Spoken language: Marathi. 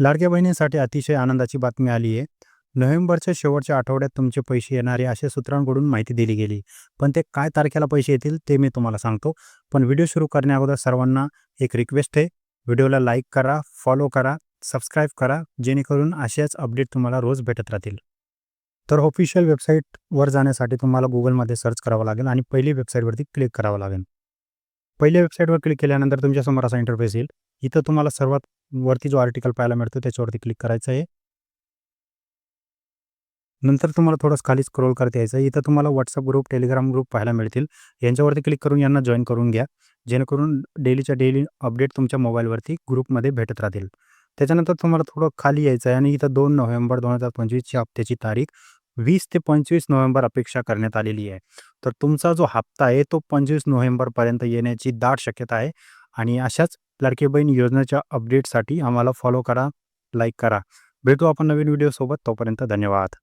लाडक्या बहिणींसाठी अतिशय आनंदाची बातमी आली आहे. नोव्हेंबरच्या शेवटच्या आठवड्यात तुमचे पैसे येणार आहे अशा सूत्रांकडून माहिती दिली गेली. पण ते काय तारखेला पैसे येतील ते मी तुम्हाला सांगतो. पण व्हिडिओ सुरू करण्याअगोदर सर्वांना एक रिक्वेस्ट आहे. व्हिडिओला लाईक करा, फॉलो करा, सबस्क्राईब करा, जेणेकरून अशाच अपडेट तुम्हाला रोज भेटत राहतील. तर ऑफिशियल वेबसाईटवर जाण्यासाठी तुम्हाला Googleमध्ये सर्च करावं लागेल आणि पहिली वेबसाईटवरती क्लिक करावं लागेल. पहिल्या वेबसाईटवर क्लिक केल्यानंतर तुमच्यासमोर असा इंटरफेस येईल. इथं तुम्हाला सर्वात वरती जो आर्टिकल पाहायला मिळतो त्याच्यावरती क्लिक करायचं आहे. नंतर तुम्हाला थोडंसं खाली स्क्रोल करता यायचं आहे. इथं तुम्हाला WhatsApp ग्रुप, Telegram ग्रुप पाहायला मिळतील. यांच्यावरती क्लिक करून यांना जॉइन करून घ्या. जेणेकरून डेलीच्या डेली अपडेट तुमच्या मोबाईलवरती ग्रुपमध्ये भेटत राहतील. त्याच्यानंतर तुम्हाला थोडं खाली यायचं आहे आणि इथं 2 नोव्हेंबर 2025ची हप्त्याची तारीख 20 ते 25 नोव्हेंबर अपेक्षा करण्यात आलेली आहे. तर तुमचा जो हप्ता आहे तो 25 नोव्हेंबरपर्यंत येण्याची दाट शक्यता आहे आणि अशाच लाडकी बहीण योजनेच्या अपडेटसाठी आम्हाला फॉलो करा, लाईक करा. भेटू आपण नवीन व्हिडिओसोबत. तोपर्यंत धन्यवाद.